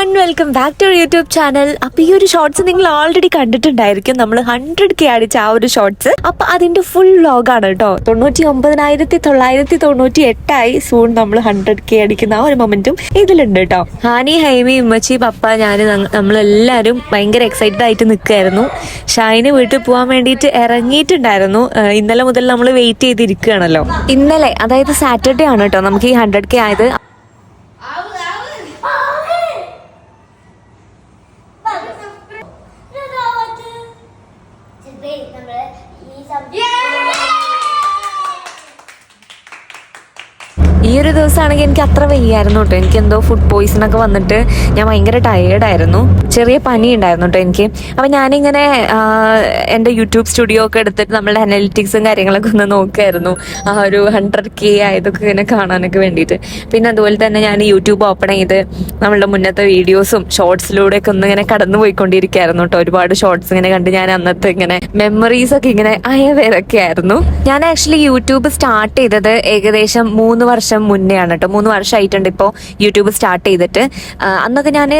everyone, welcome back to our YouTube channel. അപ്പോൾ ഈ ഒരു ഷോർട്സ് നിങ്ങൾ ഓൾറെഡി കണ്ടിട്ടുണ്ടായിരിക്കും. നമ്മൾ 100K അടിച്ച ആ ഒരു ഷോർട്സ്. അപ്പോൾ അതിന്റെ ഫുൾ വ്ലോഗാണ് കേട്ടോ. 99,998 സൂൺ നമ്മൾ 100K അടിക്കുന്ന ആ ഒരു മൊമെന്റും ഇതിലുണ്ട് കേട്ടോ. ഹാനി, ഹൈമി, ഉമ്മച്ചി, പപ്പ, ഞാൻ നമ്മളെല്ലാവരും ഭയങ്കര എക്സൈറ്റഡ് ആയിട്ട് നിൽക്കുകയായിരുന്നു. ഷൈന് വീട്ടിൽ പോകാൻ വേണ്ടിയിട്ട് ഇറങ്ങിയിട്ടുണ്ടായിരുന്നു. ഇന്നലെ മുതൽ നമ്മൾ വെയിറ്റ് ചെയ്തിരിക്കുകയാണല്ലോ. ഇന്നലെ അതായത് സാറ്റർഡേ ആണ് കേട്ടോ നമുക്ക് ഈ 100K ആയത്. ഈ ഒരു ദിവസമാണെങ്കിൽ എനിക്ക് അത്ര വയ്യായിരുന്നു കേട്ടോ. എനിക്ക് എന്തോ ഫുഡ് പോയിസൺ ഒക്കെ വന്നിട്ട് ഞാൻ ഭയങ്കര ടയേർഡായിരുന്നു. ചെറിയ പനി ഉണ്ടായിരുന്നു കേട്ടോ എനിക്ക്. അപ്പം ഞാനിങ്ങനെ എൻ്റെ യൂട്യൂബ് സ്റ്റുഡിയോ ഒക്കെ എടുത്തിട്ട് നമ്മളുടെ അനലിറ്റിക്സും കാര്യങ്ങളൊക്കെ ഒന്ന് നോക്കുമായിരുന്നു. ആ ഒരു 100K ആയതൊക്കെ ഇങ്ങനെ കാണാനൊക്കെ വേണ്ടിയിട്ട്. പിന്നെ അതുപോലെ തന്നെ ഞാൻ യൂട്യൂബ് ഓപ്പൺ ചെയ്ത് നമ്മളുടെ മുന്നത്തെ വീഡിയോസും ഷോർട്സിലൂടെയൊക്കെ ഒന്ന് ഇങ്ങനെ കടന്നു പോയിക്കൊണ്ടിരിക്കുകയായിരുന്നു കേട്ടോ. ഒരുപാട് ഷോർട്സ് ഇങ്ങനെ കണ്ട് ഞാൻ അന്നത്തെ ഇങ്ങനെ മെമ്മറീസ് ഒക്കെ ഇങ്ങനെ അയവേരൊക്കെ ആയിരുന്നു. ഞാൻ ആക്ച്വലി യൂട്യൂബ് സ്റ്റാർട്ട് ചെയ്തത് ഏകദേശം 3 വർഷം മുന്നേ ആണ് കേട്ടോ. 3 വർഷമായിട്ടുണ്ട് ഇപ്പോൾ യൂട്യൂബ് സ്റ്റാർട്ട് ചെയ്തിട്ട്. അന്നൊക്കെ ഞാൻ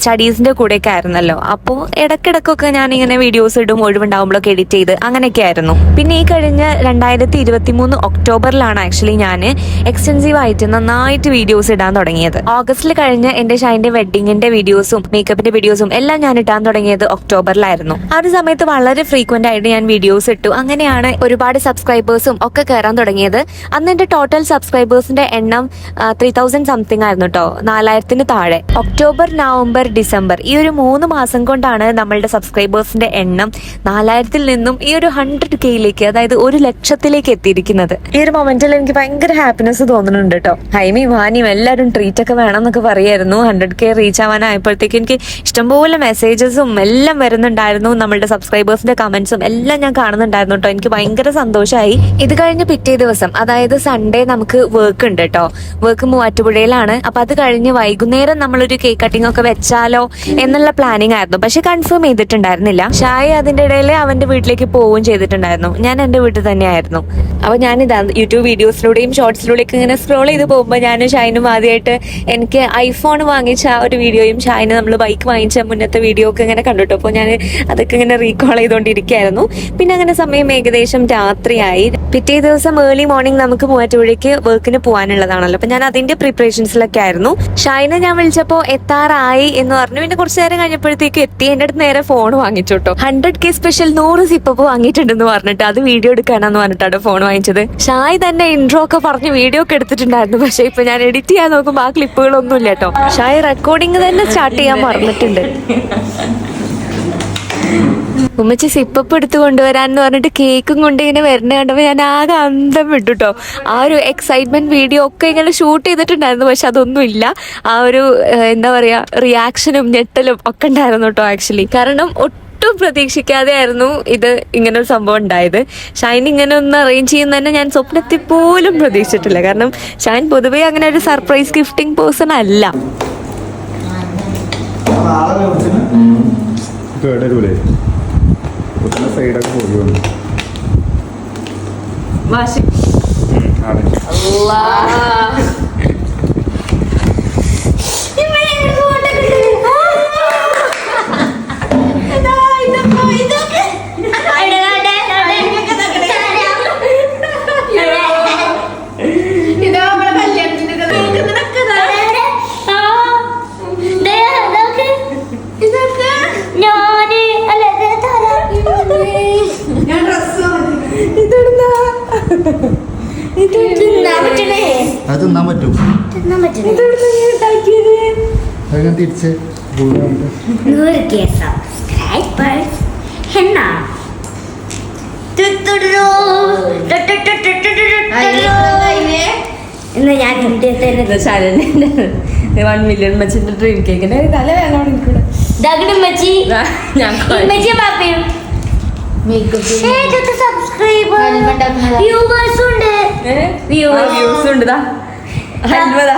സ്റ്റഡീസിന്റെ കൂടെയൊക്കെ ആയിരുന്നല്ലോ. അപ്പോൾ ഇടയ്ക്കിടയ്ക്കൊക്കെ ഞാൻ ഇങ്ങനെ വീഡിയോസ് ഇടും, ഒഴിവുണ്ടാകുമ്പോഴൊക്കെ എഡിറ്റ് ചെയ്ത് അങ്ങനെയൊക്കെ ആയിരുന്നു. പിന്നെ ഈ കഴിഞ്ഞ 2023 ഒക്ടോബറിലാണ് ആക്ച്വലി ഞാൻ എക്സ്റ്റെൻസീവ് ആയിട്ട് നന്നായിട്ട് വീഡിയോസ് ഇടാൻ തുടങ്ങിയത്. ഓഗസ്റ്റിൽ കഴിഞ്ഞ് എൻ്റെ ഷൈൻ്റെ വെഡിങ്ങിന്റെ വീഡിയോസും മേക്കപ്പിന്റെ വീഡിയോസും എല്ലാം ഞാൻ ഇടാൻ തുടങ്ങിയത് ഒക്ടോബറിലായിരുന്നു. ആ ഒരു സമയത്ത് വളരെ ഫ്രീക്വന്റ് ആയിട്ട് ഞാൻ വീഡിയോസ് ഇട്ടു. അങ്ങനെയാണ് ഒരുപാട് സബ്സ്ക്രൈബേഴ്സും ഒക്കെ കയറാൻ തുടങ്ങിയത്. അന്ന് എൻ്റെ ടോട്ടൽ സബ്സ്ക്രൈബേഴ്സിന്റെ എണ്ണം 3000 സംതിങ് ആയിരുന്നു കേട്ടോ. 4000-ന് താഴെ. ഒക്ടോബർ, നവംബർ, ഡിസംബർ ഈ ഒരു 3 മാസം കൊണ്ടാണ് നമ്മളുടെ സബ്സ്ക്രൈബേഴ്സിന്റെ എണ്ണം 4000-ൽ നിന്നും ഈ ഒരു 100Kയിലേക്ക്, അതായത് 1,00,000-ലേക്ക് എത്തിയിരിക്കുന്നത്. ഈ ഒരു മൊമെന്റിൽ എനിക്ക് ഭയങ്കര ഹാപ്പിനെസ് തോന്നുന്നുണ്ട് കേട്ടോ. ഹൈമിയും ഹാനിയും എല്ലാവരും ട്രീറ്റ് ഒക്കെ വേണം എന്നൊക്കെ പറയായിരുന്നു. 100K റീച്ച് ആവാനായപ്പോഴത്തേക്ക് എനിക്ക് ഇഷ്ടംപോലെ മെസ്സേജസും എല്ലാം വരുന്നുണ്ടായിരുന്നു. നമ്മളുടെ സബ്സ്ക്രൈബേഴ്സിന്റെ കമന്റ്സും എല്ലാം ഞാൻ കാണുന്നുണ്ടായിരുന്നു കേട്ടോ. എനിക്ക് ഭയങ്കര സന്തോഷമായി. ഇത് കഴിഞ്ഞ് പിറ്റേ ദിവസം, അതായത് സൺഡേ, നമുക്ക് വർക്ക് ഉണ്ട് കേട്ടോ. വർക്ക് മൂവാറ്റുപുഴയിലാണ്. അപ്പൊ അത് കഴിഞ്ഞ് വൈകുന്നേരം നമ്മളൊരു കേക്ക് കട്ടിംഗ് ഒക്കെ വെച്ചാലോ എന്നുള്ള പ്ലാനിങ് ആയിരുന്നു. പക്ഷെ കൺഫേം ചെയ്തിട്ടുണ്ടായിരുന്നില്ല. ഷായ് അതിന്റെ ഇടയിൽ അവന്റെ വീട്ടിലേക്ക് പോവുകയും ചെയ്തിട്ടുണ്ടായിരുന്നു. ഞാൻ എന്റെ വീട്ടിൽ തന്നെയായിരുന്നു. അപ്പൊ ഞാനിതാ യൂട്യൂബ് വീഡിയോസിലൂടെയും ഷോർട്സിലൂടെയൊക്കെ ഇങ്ങനെ സ്ക്രോൾ ചെയ്ത് പോകുമ്പോൾ ഞാനും ഷൈനും ആദ്യമായിട്ട് എനിക്ക് ഐഫോൺ വാങ്ങിച്ച ആ ഒരു വീഡിയോയും ഷൈന് നമ്മൾ ബൈക്ക് വാങ്ങിച്ച മുന്നത്തെ വീഡിയോ ഒക്കെ ഇങ്ങനെ കണ്ടിട്ടു. അപ്പോൾ ഞാൻ അതൊക്കെ ഇങ്ങനെ റീകോൾ ചെയ്തുകൊണ്ടിരിക്കുകയായിരുന്നു. പിന്നെ അങ്ങനെ സമയം ഏകദേശം രാത്രിയായി. പിറ്റേ ദിവസം ഏർലി മോർണിംഗ് നമുക്ക് മൂവാറ്റുപുഴയ്ക്ക് വർക്കിന് പോകാനുള്ളതാണല്ലോ. അപ്പൊ ഞാൻ അതിന്റെ പ്രിപ്പറേഷൻസിലൊക്കെ ആയിരുന്നു. ഷൈനെ ഞാൻ വിളിച്ചപ്പോ എത്താറായി എന്ന് പറഞ്ഞു. പിന്നെ കുറച്ചു നേരം കഴിഞ്ഞപ്പോഴത്തേക്ക് എത്തി. എന്റെ അടുത്ത് നേരെ ഫോൺ വാങ്ങിച്ചു കേട്ടോ. 100K സ്പെഷ്യൽ 100 സിപ്പപ്പ് വാങ്ങിയിട്ടുണ്ടെന്ന് പറഞ്ഞിട്ട് അത് വീഡിയോ എടുക്കാനാന്ന് പറഞ്ഞിട്ടാണ് ഫോൺ വാങ്ങിച്ചത്. ഷായ് തന്നെ ഇൻട്രോ ഒക്കെ പറഞ്ഞ് വീഡിയോ ഒക്കെ എടുത്തിട്ടുണ്ടായിരുന്നു. പക്ഷെ ഇപ്പൊ ഞാൻ എഡിറ്റ് ചെയ്യാൻ നോക്കുമ്പോൾ ആ ക്ലിപ്പുകളൊന്നും ഇല്ല കേട്ടോ. ഷായ് റെക്കോർഡിംഗ് തന്നെ സ്റ്റാർട്ട് ചെയ്യാൻ മറന്നിട്ടുണ്ട്. ഉമ്മച്ചി സിപ്പപ്പ് എടുത്ത് കൊണ്ടുവരാന്ന് പറഞ്ഞിട്ട് കേക്കും കൊണ്ട് ഇങ്ങനെ വരുന്ന കണ്ടപ്പോൾ ഞാൻ ആകെ അന്തം വിട്ടു കേട്ടോ. ആ ഒരു എക്സൈറ്റ്മെന്റ് വീഡിയോ ഒക്കെ ഇങ്ങനെ ഷൂട്ട് ചെയ്തിട്ടുണ്ടായിരുന്നു. പക്ഷെ അതൊന്നും ഇല്ല. ആ ഒരു എന്താ പറയാ, റിയാക്ഷനും ഞെട്ടലും ഒക്കെ ഉണ്ടായിരുന്നു കേട്ടോ ആക്ച്വലി. കാരണം ഒട്ടും പ്രതീക്ഷിക്കാതെ ആയിരുന്നു ഇത് ഇങ്ങനെ ഒരു സംഭവം ഉണ്ടായത്. ഷൈൻ ഇങ്ങനെ ഒന്ന് അറേഞ്ച് ചെയ്യുന്ന തന്നെ ഞാൻ സ്വപ്നത്തിൽ പോലും പ്രതീക്ഷിച്ചിട്ടില്ല. കാരണം ഷൈൻ പൊതുവേ അങ്ങനെ ഒരു സർപ്രൈസ് ഗിഫ്റ്റിംഗ് പേഴ്സൺ അല്ല. അത് തിന്നാൻ പറ്റും. തിരിച്ച് ഇന്ന് ഞാൻ 1 മില്യൺ മച്ചിന്റെ ഡ്രീം കേക്കിന്റെ തല വേണം എനിക്കൂടെ.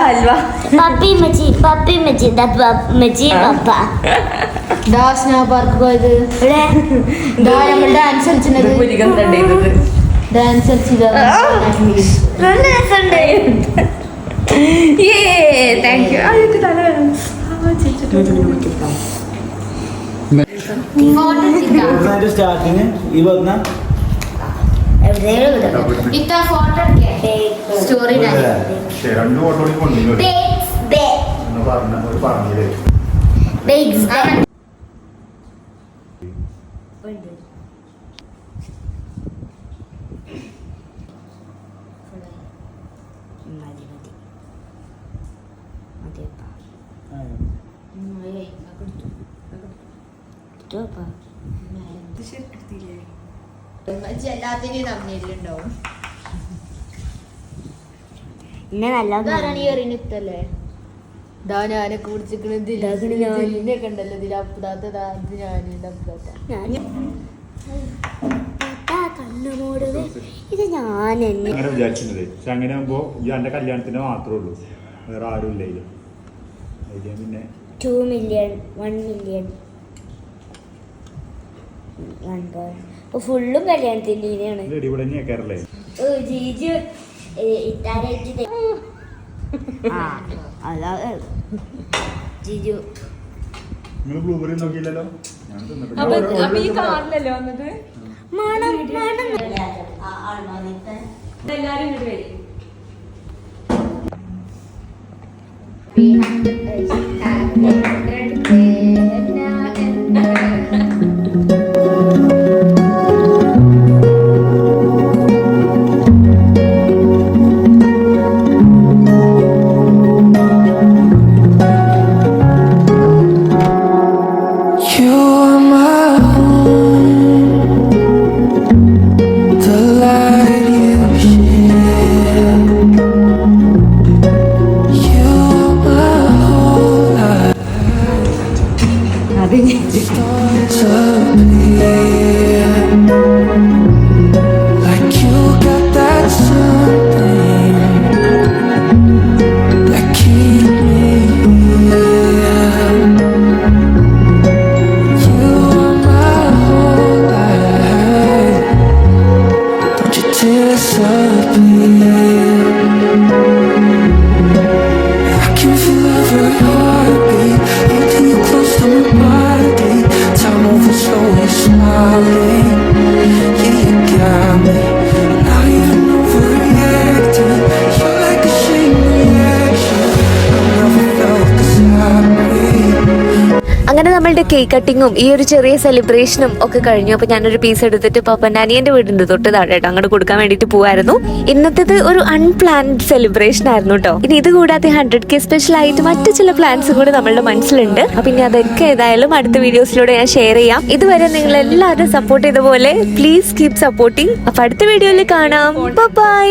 ഹൽവ പപ്പി മച്ചി പപ്പ ഡാൻസ് പാർക്ക് പോയത് ഡാൻസ് കളിച്ചത് ഡാൻസ് കളിച്ചത്. Thank you. തല വേണം. സ്റ്റാർട്ടിങ് ഈ പറഞ്ഞ ഇത്ത ഫോട്ടോ സ്റ്റോറി രണ്ട് ഫോട്ടോ കൊണ്ടില്ലേ പറഞ്ഞില്ലേ എല്ലാത്തിനും തമ്മിലുണ്ടാവും ഇത്തല്ലേ ഇതാ ഞാനൊക്കെ കുടിച്ചിരിക്കണ കണ്ടല്ലോ ഇതിൽ അപ്പുതാത്ത ഞാനുണ്ട് ഇത് ഞാൻ അങ്ങനെ വിചാരിക്കുന്നത്. പക്ഷെ അങ്ങനെ ആകുമ്പോ ഈ എന്റെ കല്യാണത്തിന് മാത്രമേ ഉള്ളൂ, വേറെ ആരും ഇല്ല ഇതില്. അതില് പിന്നെ 2 million 1 million ഫുള്ളും കല്യാണത്തിന്റെ ഇനിയാണ്. ഇത് ഇവിടെ കേരളേ ജീജു ഇട്ടാരായിട്ട് ജീജു നിങ്ങൾ ബ്ലൂബെറി നോക്കിയില്ലല്ലോ. ഞാൻ അപ്പൊ ഈ കാറിലല്ലേ വന്നത്? മണം മണം എല്ലാരും ഇങ്ങോട്ട് വരും. അങ്ങനെ നമ്മളുടെ കേക്ക് കട്ടിങ്ങും ഈ ഒരു ചെറിയ സെലിബ്രേഷനും ഒക്കെ കഴിഞ്ഞു. അപ്പൊ ഞാനൊരു പീസ് എടുത്തിട്ട് പപ്പൻ്റെ അനിയന്റെ വീടിന്റെ തൊട്ട് താഴെട്ടോ അങ്ങോട്ട് കൊടുക്കാൻ വേണ്ടിട്ട് പോവായിരുന്നു. ഇന്നത്തേത് ഒരു അൺപ്ലാൻഡ് സെലിബ്രേഷൻ ആയിരുന്നു കേട്ടോ. ഇനി ഇത് കൂടാതെ 100K സ്പെഷ്യൽ ആയിട്ട് മറ്റു ചില പ്ലാൻസ് കൂടി നമ്മളുടെ മനസ്സിലുണ്ട്. അപ്പൊ ഇനി അതൊക്കെ ഏതായാലും അടുത്ത വീഡിയോസിലൂടെ ഞാൻ ഷെയർ ചെയ്യാം. ഇതുവരെ നിങ്ങൾ എല്ലാവരും സപ്പോർട്ട് ചെയ്ത പോലെ പ്ലീസ് കീപ് സപ്പോർട്ടിങ്. അപ്പൊ അടുത്ത വീഡിയോയിൽ കാണാം. ബൈ.